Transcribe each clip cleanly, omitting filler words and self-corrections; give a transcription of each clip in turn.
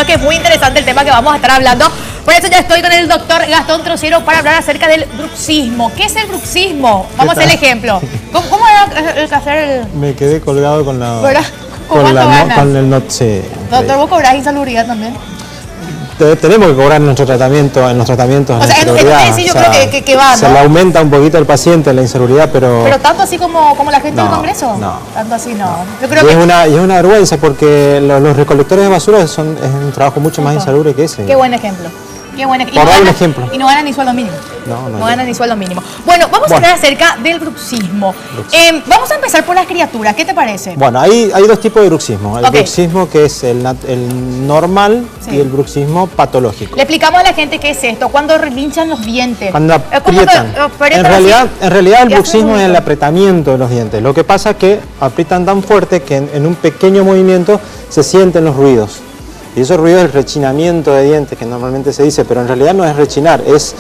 duda que es muy interesante el tema que vamos a estar hablando. Por eso ya estoy con el doctor Gastón Trocero para hablar acerca del bruxismo. ¿Qué es el bruxismo? Vamos a hacer el ejemplo. ¿Cómo era el que hacer el...? Me quedé colgado con la... ¿Verdad? Con el sí. Doctor, ¿vos cobrás insalubridad también? Tenemos que cobrar nuestro tratamiento, en los tratamientos. O sea, sí, yo creo que va, ¿no? Se le aumenta un poquito al paciente la insalubridad, pero... Pero tanto así como la gente no, del Congreso. No. Tanto así no. Yo creo y que... es una vergüenza porque los recolectores de basura es un trabajo mucho más insalubre que ese. Qué buen ejemplo. Qué buen ejemplo. Por dar un ejemplo. Y no ganan ni sueldo mínimo. No ganan ni sueldo mínimo. Bueno, vamos a hablar acerca del bruxismo. Vamos a empezar por las criaturas. ¿Qué te parece? Bueno, hay dos tipos de bruxismo. El bruxismo que es el normal y el bruxismo patológico. Le explicamos a la gente qué es esto. Cuando relinchan los dientes. Cuando aprietan. En realidad el bruxismo es el apretamiento de los dientes. Lo que pasa es que aprietan tan fuerte que en un pequeño movimiento se sienten los ruidos. Y esos ruidos es el rechinamiento de dientes, que normalmente se dice, pero en realidad no es rechinar, es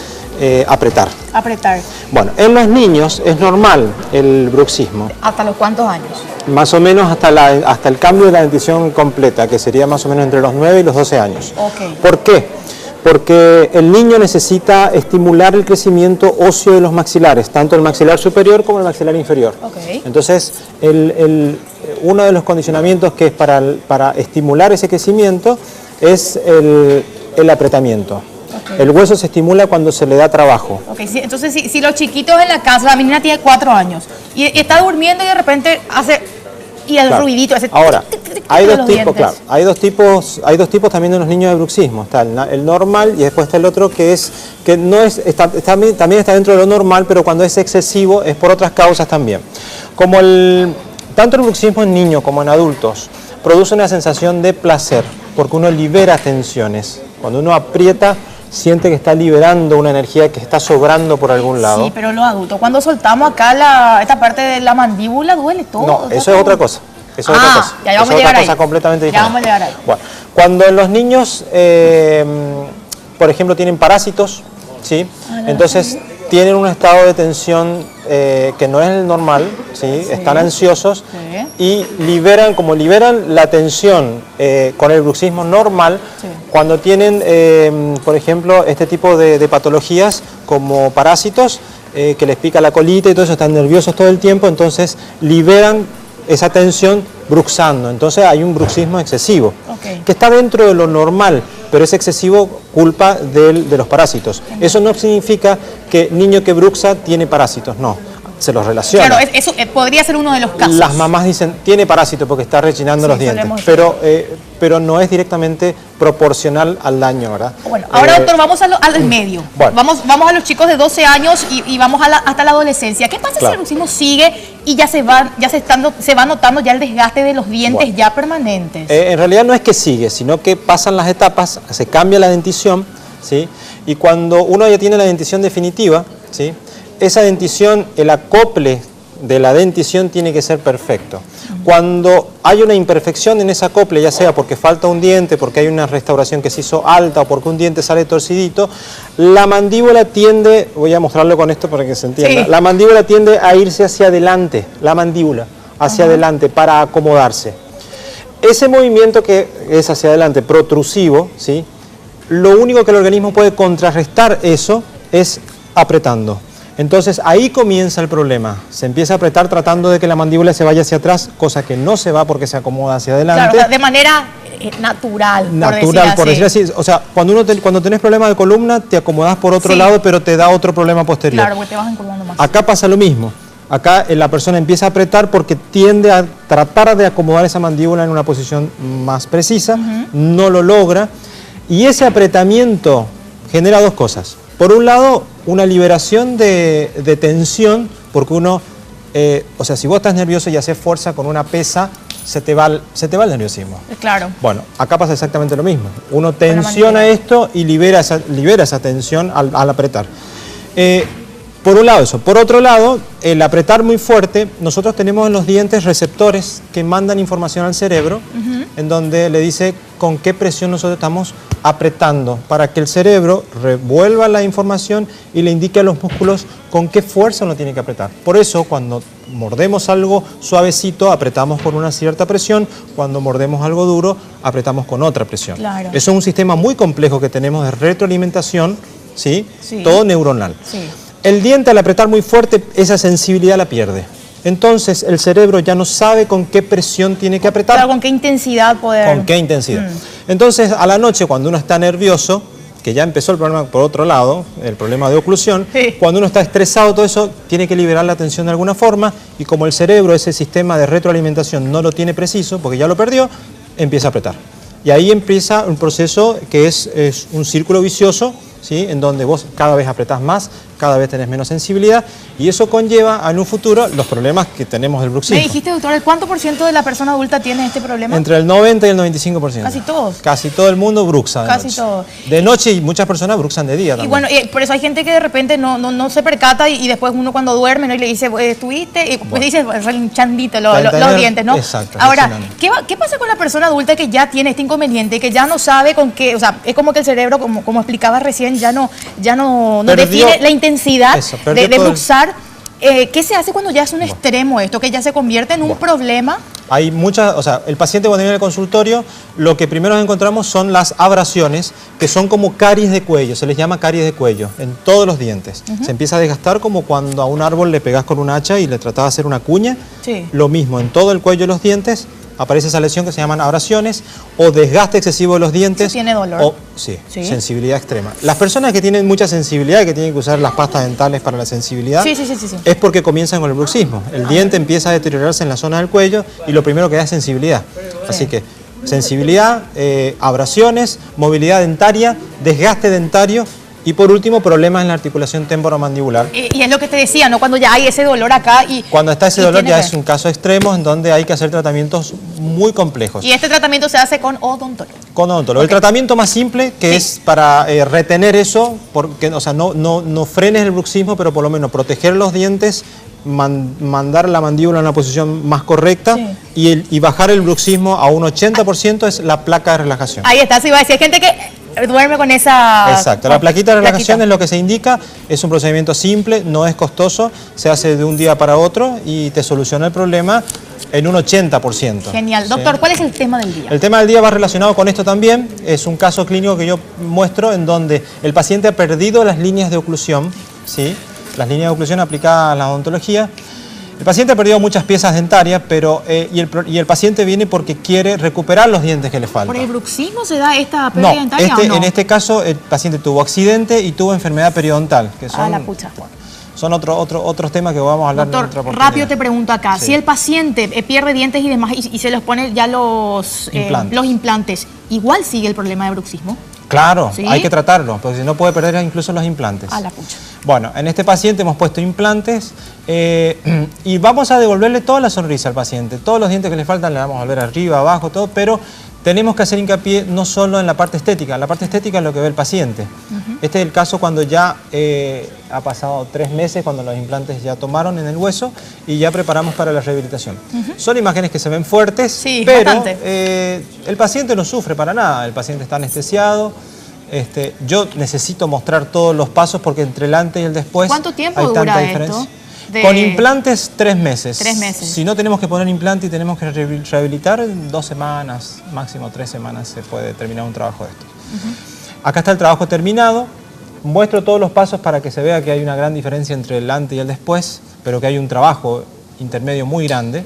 apretar. Apretar. Bueno, en los niños es normal el bruxismo. ¿Hasta los cuántos años? Más o menos hasta el cambio de la dentición completa, que sería más o menos entre los 9 y los 12 años. Okay. ¿Por qué? Porque el niño necesita estimular el crecimiento óseo de los maxilares, tanto el maxilar superior como el maxilar inferior. Okay. Entonces, uno de los condicionamientos que es para estimular ese crecimiento es el apretamiento. Okay. El hueso se estimula cuando se le da trabajo. Okay. Entonces, si los chiquitos en la casa, la menina tiene 4 años y está durmiendo y de repente hace... Y el ruidito ese. Ahora, hay dos tipos, claro. Hay dos tipos también de los niños de bruxismo. Está el normal y después está el otro que no es, también está dentro de lo normal, pero cuando es excesivo es por otras causas también. Como tanto el bruxismo en niños como en adultos produce una sensación de placer, porque uno libera tensiones. Cuando uno aprieta, siente que está liberando una energía que está sobrando por algún lado. Sí, pero los adultos, cuando soltamos acá esta parte de la mandíbula, duele todo. No, eso es otra cosa. Eso es otra cosa. Ya vamos a llegar ahí. Cosa completamente diferente. Ya vamos a llegar ahí. Bueno, cuando en los niños, por ejemplo, tienen parásitos, ¿sí? Entonces tienen un estado de tensión que no es el normal, ¿sí? Están ansiosos y liberan la tensión con el bruxismo normal cuando tienen, por ejemplo, este tipo de patologías como parásitos que les pica la colita y todo eso, están nerviosos todo el tiempo, entonces liberan esa tensión bruxando, entonces hay un bruxismo excesivo, que está dentro de lo normal, pero es excesivo culpa de los parásitos. Eso no significa que niño que bruxa tiene parásitos, no, se los relaciona. Claro, eso podría ser uno de los casos. Las mamás dicen, tiene parásito porque está rechinando los dientes, pero no es directamente proporcional al daño, ¿verdad? Bueno, ahora doctor, vamos al medio. Bueno. Vamos a los chicos de 12 años y vamos hasta la adolescencia. ¿Qué pasa si el bruxismo sigue y ya se va notando ya el desgaste de los dientes ya permanentes? En realidad no es que sigue, sino que pasan las etapas, se cambia la dentición, ¿sí? Y cuando uno ya tiene la dentición definitiva, ¿sí? Esa dentición, el acople de la dentición tiene que ser perfecto. Cuando hay una imperfección en ese acople, ya sea porque falta un diente, porque hay una restauración que se hizo alta o porque un diente sale torcidito, la mandíbula tiende, voy a mostrarlo con esto para que se entienda, la mandíbula tiende a irse hacia adelante, adelante para acomodarse. Ese movimiento que es hacia adelante, protrusivo, ¿sí? Lo único que el organismo puede contrarrestar eso es apretando. Entonces ahí comienza el problema, se empieza a apretar tratando de que la mandíbula se vaya hacia atrás, cosa que no se va porque se acomoda hacia adelante. Claro, de manera natural, por decir así. O sea, cuando tenés problemas de columna te acomodás por otro lado, pero te da otro problema posterior. Claro, porque te vas incomodando más. Acá pasa lo mismo, acá la persona empieza a apretar porque tiende a tratar de acomodar esa mandíbula en una posición más precisa, no lo logra, y ese apretamiento genera dos cosas. Por un lado, una liberación de tensión, porque uno, o sea, si vos estás nervioso y haces fuerza con una pesa, se te va el nerviosismo. Claro. Bueno, acá pasa exactamente lo mismo. Uno tensiona esto y libera esa tensión al apretar. Por un lado eso. Por otro lado, el apretar muy fuerte, nosotros tenemos en los dientes receptores que mandan información al cerebro, en donde le dice con qué presión nosotros estamos apretando, para que el cerebro revuelva la información y le indique a los músculos con qué fuerza uno tiene que apretar. Por eso, cuando mordemos algo suavecito, apretamos con una cierta presión, cuando mordemos algo duro, apretamos con otra presión. Claro. Eso es un sistema muy complejo que tenemos de retroalimentación, ¿sí? Sí. Todo neuronal. Sí. El diente, al apretar muy fuerte, esa sensibilidad la pierde. Entonces, el cerebro ya no sabe con qué presión tiene que apretar. Claro, con qué intensidad poder... Con qué intensidad. Entonces, a la noche, cuando uno está nervioso, que ya empezó el problema por otro lado, el problema de oclusión, Sí. cuando uno está estresado, todo eso, tiene que liberar la atención de alguna forma, y como el cerebro, ese sistema de retroalimentación, no lo tiene preciso, porque ya lo perdió, empieza a apretar. Y ahí empieza un proceso que es un círculo vicioso, ¿sí? En donde vos cada vez apretás más, cada vez tenés menos sensibilidad, y eso conlleva en un futuro los problemas que tenemos del bruxismo. Me dijiste, doctor, ¿el cuánto por ciento de la persona adulta tiene este problema? Entre el 90 y el 95%. Casi todos. Casi todo el mundo bruxa de Casi noche. todos. De noche, y muchas personas bruxan de día Y también. bueno, por eso hay gente que de repente no se percata y después uno cuando duerme, ¿no? Y le dice, ¿estuviste? Y pues dice, relinchadito los dientes, ¿no? Exacto. Ahora, reaccionando. ¿qué pasa con la persona adulta que ya tiene este inconveniente, que ya no sabe con qué, o sea, es como que el cerebro, como explicaba recién, ya no Perdió- define la intensidad Eso, perdió de todo el- bruxar? ¿Qué se hace cuando ya es un extremo esto, que ya se convierte en un problema? Hay muchas, o sea, el paciente cuando viene al consultorio, lo que primero encontramos son las abrasiones, que son como caries de cuello, se les llama caries de cuello, en todos los dientes. Se empieza a desgastar como cuando a un árbol le pegás con un hacha y le tratás de hacer una cuña. Sí. Lo mismo, en todo el cuello de los dientes aparece esa lesión que se llaman abrasiones o desgaste excesivo de los dientes. ¿Eso tiene dolor? O, sí, sensibilidad extrema. Las personas que tienen mucha sensibilidad y que tienen que usar las pastas dentales para la sensibilidad, Sí. es porque comienzan con el bruxismo. El diente empieza a deteriorarse en la zona del cuello y lo primero que da es sensibilidad. Así que sensibilidad, abrasiones, movilidad dentaria, desgaste dentario y por último problemas en la articulación temporomandibular. Y es lo que te decía, ¿no? Cuando ya hay ese dolor acá y... Cuando está ese y dolor tiene ya que- es un caso extremo en donde hay que hacer tratamientos muy complejos. Y este tratamiento se hace con odontólogo. Con odontólogo. El tratamiento más simple que es para retener eso, porque, o sea, no frenes el bruxismo, pero por lo menos proteger los dientes, mandar la mandíbula en una posición más correcta y bajar el bruxismo a un 80% es la placa de relajación. Ahí está, se iba a decir, hay gente que duerme con esa... Exacto, la plaquita de relajación es lo que se indica, es un procedimiento simple, no es costoso, se hace de un día para otro y te soluciona el problema en un 80%. Genial. ¿sí? Doctor, ¿cuál es el tema del día? El tema del día va relacionado con esto también, es un caso clínico que yo muestro en donde el paciente ha perdido las líneas de oclusión, ¿sí? Las líneas de oclusión aplicadas a la odontología. El paciente ha perdido muchas piezas dentarias, pero y el paciente viene porque quiere recuperar los dientes que le faltan. ¿Por el bruxismo se da esta pérdida dentaria o no? En este caso el paciente tuvo accidente y tuvo enfermedad periodontal, que son, la pucha. son otros temas que vamos a hablar en otra Doctor, oportunidad. rápido te pregunto acá, Sí. si el paciente pierde dientes y demás y se los pone ya los implantes, ¿igual sigue el problema de bruxismo? Claro, ¿Sí? hay que tratarlo, porque si no puede perder incluso los implantes. A la pucha. Bueno, en este paciente hemos puesto implantes y vamos a devolverle toda la sonrisa al paciente. Todos los dientes que le faltan le vamos a volver arriba, abajo, todo, pero tenemos que hacer hincapié no solo en la parte estética. La parte estética es lo que ve el paciente. Este es el caso cuando ya ha pasado 3 meses, cuando los implantes ya tomaron en el hueso y ya preparamos para la rehabilitación. Son imágenes que se ven fuertes, Sí, pero bastante. el paciente no sufre para nada. El paciente está anestesiado. Yo necesito mostrar todos los pasos porque entre el antes y el después ¿Cuánto tiempo hay dura tanta esto? diferencia. Con implantes 3 meses. 3 meses. Si no tenemos que poner implante y tenemos que rehabilitar, en 2 semanas, máximo 3 semanas se puede terminar un trabajo de estos. Acá está el trabajo terminado. Muestro todos los pasos para que se vea que hay una gran diferencia entre el antes y el después, pero que hay un trabajo intermedio muy grande.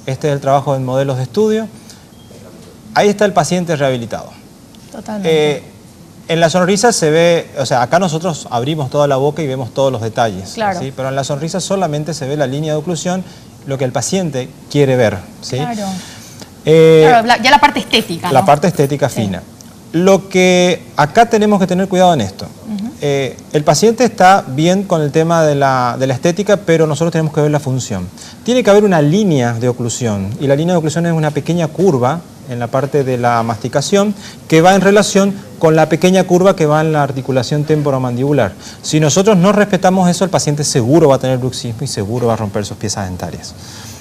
Este es el trabajo en modelos de estudio. Ahí está el paciente rehabilitado. Totalmente. En la sonrisa se ve, o sea, acá nosotros abrimos toda la boca y vemos todos los detalles, Claro. ¿sí? Pero en la sonrisa solamente se ve la línea de oclusión, lo que el paciente quiere ver, ¿sí? Claro. Eh, Claro, ya la parte estética, la ¿no? parte estética fina. Lo que acá tenemos que tener cuidado en esto. El paciente está bien con el tema de la estética, pero nosotros tenemos que ver la función. Tiene que haber una línea de oclusión, y la línea de oclusión es una pequeña curva en la parte de la masticación, que va en relación con la pequeña curva que va en la articulación temporomandibular. Si nosotros no respetamos eso, el paciente seguro va a tener bruxismo y seguro va a romper sus piezas dentarias.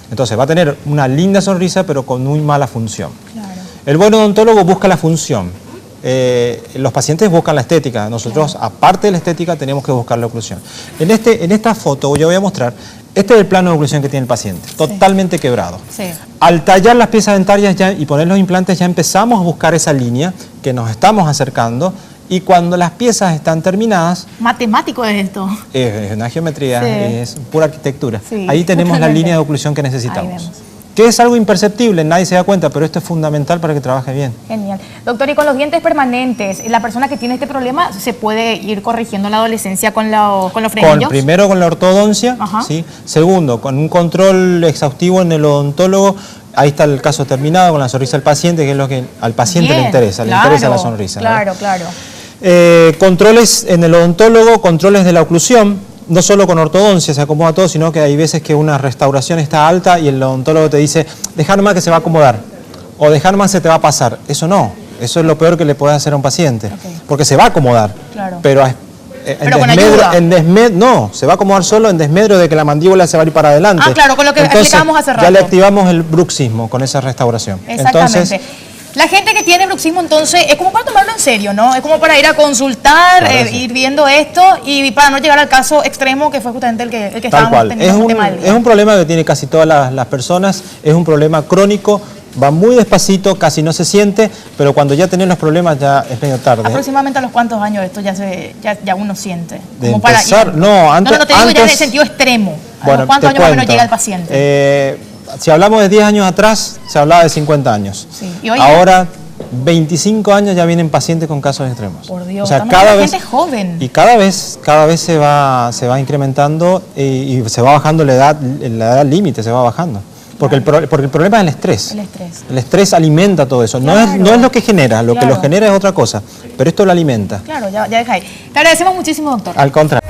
Entonces va a tener una linda sonrisa, pero con muy mala función. Claro. El buen odontólogo busca la función. Los pacientes buscan la estética. Nosotros, claro, aparte de la estética, tenemos que buscar la oclusión. En esta foto yo voy a mostrar, este es el plano de oclusión que tiene el paciente, totalmente quebrado. Sí. Al tallar las piezas dentarias y poner los implantes, ya empezamos a buscar esa línea que nos estamos acercando. Y cuando las piezas están terminadas... Matemático es esto. Es una geometría, sí, es pura arquitectura. Sí, ahí tenemos la línea de oclusión que necesitamos. Que es algo imperceptible, nadie se da cuenta, pero esto es fundamental para que trabaje bien. Genial. Doctor, y con los dientes permanentes, ¿la persona que tiene este problema se puede ir corrigiendo en la adolescencia con los frenillos? Primero con la ortodoncia, ¿sí? Segundo, con un control exhaustivo en el odontólogo. Ahí está el caso terminado con la sonrisa del paciente, que es lo que al paciente le interesa, le interesa la sonrisa. Claro, claro. Controles en el odontólogo, controles de la oclusión, no solo con ortodoncia se acomoda todo, sino que hay veces que una restauración está alta y el odontólogo te dice, dejar más que se va a acomodar, o dejar más se te va a pasar. Eso no, eso es lo peor que le puedes hacer a un paciente, porque se va a acomodar, claro, pero con ayuda. No, se va a acomodar solo en desmedro de que la mandíbula se va a ir para adelante. Ah, claro, con lo que explicábamos hace rato. Ya le activamos el bruxismo con esa restauración. Exactamente. Entonces, la gente que tiene bruxismo, entonces, es como para tomarlo en serio, ¿no? Es como para ir a consultar, claro, ir viendo esto y para no llegar al caso extremo que fue justamente el que estábamos teniendo. Es un problema que tiene casi todas las personas, es un problema crónico, va muy despacito, casi no se siente, pero cuando ya tenés los problemas ya es medio tarde. ¿Aproximadamente a los cuántos años esto ya uno siente? De como empezar, para ir, no, antes... No, te digo ya en el sentido extremo. ¿A los cuántos años más o menos llega el paciente? Si hablamos de 10 años atrás, se hablaba de 50 años. Sí. ¿Y hoy ahora, 25 años ya vienen pacientes con casos extremos. Por Dios, o sea, cada vez, gente joven. Y cada vez se va incrementando y se va bajando la edad límite, se va bajando. Porque el problema es el estrés. El estrés. El estrés alimenta todo eso. Claro. No es lo que genera, lo que lo genera es otra cosa. Pero esto lo alimenta. Claro, ya deja ahí. Te agradecemos muchísimo, doctor. Al contrario.